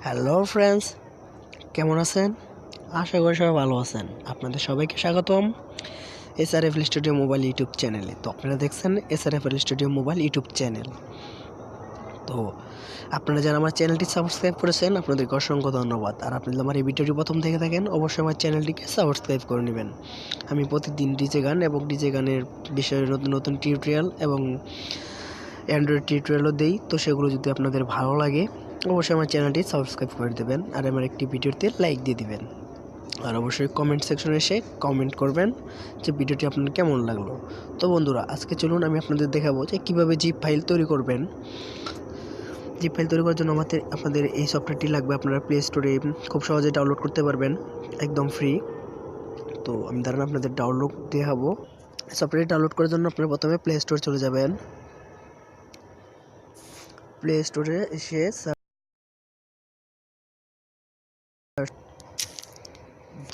Hello friends, কেমন আছেন? আশা করি সবাই ভালো আছেন। আপনাদের সবাইকে স্বাগতম 𝑠𝑟𝑓𝑙𝑒 স্টুডিও মোবাইল ইউটিউব চ্যানেলে। তো আপনারা দেখছেন 𝑠𝑟𝑓𝑙𝑒 স্টুডিও মোবাইল ইউটিউব চ্যানেল। তো আপনারা যারা আমার চ্যানেলটি সাবস্ক্রাইব করেছেন আপনাদেরকে অসংখ্য ধন্যবাদ। আর আপনি যদি আমার এই ভিডিওটি প্রথম থেকে থাকেন অবশ্যই আমার চ্যানেলটিকে সাবস্ক্রাইব করে নেবেন। আমি প্রতিদিন ডিজে গান এবং ডিজে গানের বিষয়ে নতুন নতুন টিউটোরিয়াল এবং অ্যান্ড্রয়েড টিউটোরিয়ালও দেই। তো সেগুলো যদি আপনাদের ভালো লাগে অবশ্যই আমার চ্যানেলটি সাবস্ক্রাইব করে দেবেন আর আমার একটি ভিডিওতে লাইক দিয়ে দিবেন। আর অবশ্যই কমেন্ট সেকশনে এসে কমেন্ট করবেন যে ভিডিওটি আপনার কেমন লাগলো। তো বন্ধুরা, আজকে চলুন আমি আপনাদের দেখাবো যে কীভাবে জিপ ফাইল তৈরি করবেন। জিপ ফাইল তৈরি করার জন্য আপনাদের এই সফটওয়্যারটি লাগবে। আপনারা প্লে স্টোরে খুব সহজে ডাউনলোড করতে পারবেন, একদম ফ্রি। তো আমি দাঁড়ান আপনাদের ডাউনলোড দেখাবো। সফটওয়্যারটি ডাউনলোড করার জন্য আপনারা প্রথমে প্লে স্টোরে চলে যাবেন। প্লে স্টোরে এসে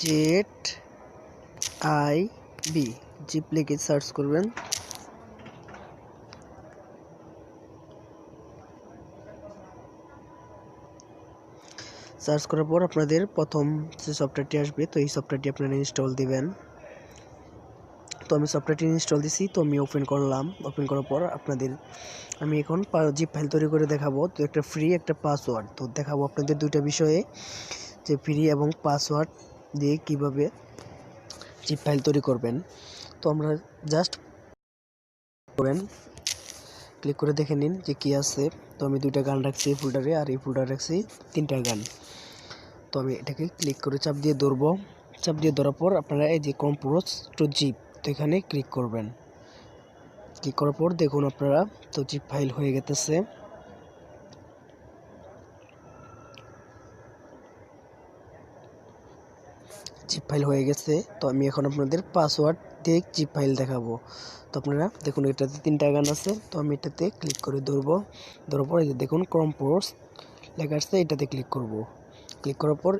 𝑍𝑖𝑏 জিপ লিখে সার্চ করবেন। সার্চ করার পর আপনাদের প্রথম যে সফটওয়্যারটি আসবে, তো এই সফটওয়্যারটি আপনারা ইনস্টল দিবেন। তো আমি সফটওয়্যারটি ইনস্টল দিছি, তো আমি ওপেন করলাম। ওপেন করার পর আমি এখন জিপ ফাইল তৈরি করে দেখাবো। তো একটা ফ্রি, একটা পাসওয়ার্ড। তো দেখাবো আপনাদের দুইটা বিষয়ে, যে ফ্রি এবং পাসওয়ার্ড দিয়ে কিভাবে জিপ ফাইল তৈরি করবেন। তো আমরা জাস্ট ক্লিক করে দেখে নিন যে কি আছে। তো আমি দুইটা গান রাখছি এই ফোল্ডারে, আর এই ফোল্ডারে রাখছি 3টা গান। তো আমি এটাকে ক্লিক করে চাপ দিয়ে ধরবো। চাপ দিয়ে ধরার পর আপনারা এই যে কম্পোজ টু জিপ, তো এখানে ক্লিক করবেন। ক্লিক করার পর দেখুন আপনারা, তো জিপ ফাইল হয়ে গেছে। জিপ ফাইল হয়ে গেছে। তো আমি এখন আপনাদের পাসওয়ার্ড দিয়ে জিপ ফাইল দেখাবো। তো আপনারা দেখুন এটাতে 3টা গান আছে। তো আমি এটাতে ক্লিক করে ধরবো। ধরার পর এই যে দেখুন কম্পোজ লেখা আসছে, এটাতে ক্লিক করব। ক্লিক করার পর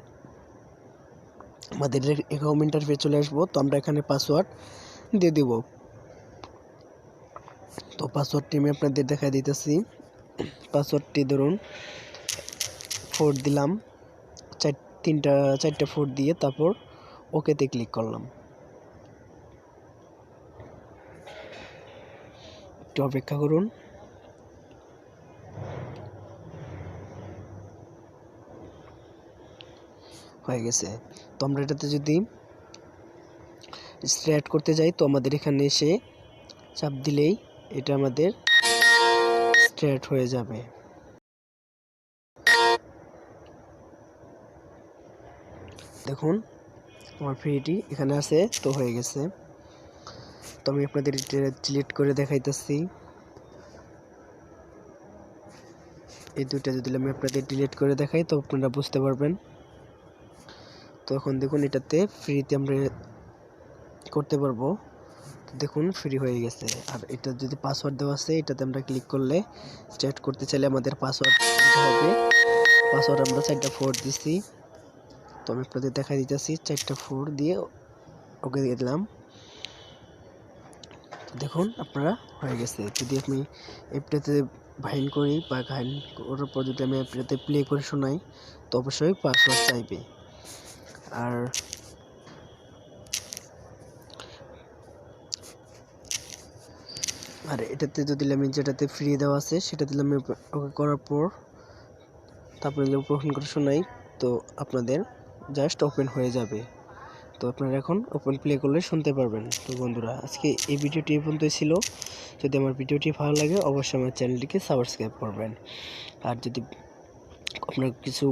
আমাদের এরকম ইন্টারফেস চলে আসবো। তো আমরা এখানে পাসওয়ার্ড দিয়ে দেব। তো পাসওয়ার্ডটি আমি আপনাদের দেখা দিতেছি। পাসওয়ার্ডটি ধরুন 4 দিলাম, 4টা 4 দিয়ে তারপর ওকেতে ক্লিক করলাম। একটু অপেক্ষা করুন। হয়ে গেছে। তো আমরা এটাতে যদি স্ট্রেট করতে যাই, তো আমাদের এখানে এসে চাপ দিলেই এটা আমাদের স্ট্রেট হয়ে যাবে। দেখুন আমার ফ্রিটি এখানে আছে, তো হয়ে গেছে। তো আমি আপনাদের ডিলিট করে দেখাইতেছি। এই দুইটা যদি আমি আপনাদের ডিলিট করে দেখাই তো আপনারা বুঝতে পারবেন। তো এখন দেখুন এটাতে ফ্রিতে আমরা করতে পারবো। দেখুন ফ্রি হয়ে গেছে। আর এটা যদি পাসওয়ার্ড দেওয়া আছে, এটাতে আমরা ক্লিক করলে স্টার্ট করতে চাইলে আমাদের পাসওয়ার্ড দিতে হবে। পাসওয়ার্ড আমরা 4টা 4 দিছি। তো আমি আপনাদের দেখা দিতেছি 4টা 4 দিয়ে ওকে দিয়ে দিলাম। দেখুন আপনারা হয়ে গেছে। যদি আমি এটাতে ভাইল করি বা ভাইল করার পর যদি আমি এটাতে প্লে করে শোনাই, তো অবশ্যই পাসওয়ার্ড চাইবে। আর এটাতে যদি আমি যেটাতে ফ্রি দেওয়া আছে সেটা দিলে আমি ওকে করার পর তারপরে ওপেন করে শোনাই, তো আপনাদের জাস্ট ওপেন হয়ে যাবে। তো আপনারা এখন ওপেন প্লে করলে শুনতে পারবেন। তো বন্ধুরা, আজকে এই ভিডিওটি এই পর্যন্তই ছিল। যদি আমার ভিডিওটি ভালো লাগে অবশ্যই আমার চ্যানেলটিকে সাবস্ক্রাইব করবেন। আর যদি আপনার কিছু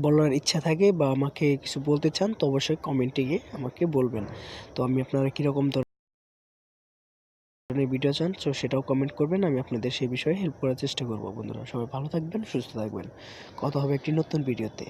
বলার ইচ্ছা থাকে বা আমাকে কিছু বলতে চান, তো অবশ্যই কমেন্টে গিয়ে আমাকে বলবেন। তো আমি আপনারা কীরকম ভিডিও চান তো সেটাও কমেন্ট করবেন, আমি আপনাদের সেই বিষয়ে হেল্প করার চেষ্টা করব। বন্ধুরা সবাই ভালো থাকবেন, সুস্থ থাকবেন। কথা হবে একটি নতুন ভিডিওতে।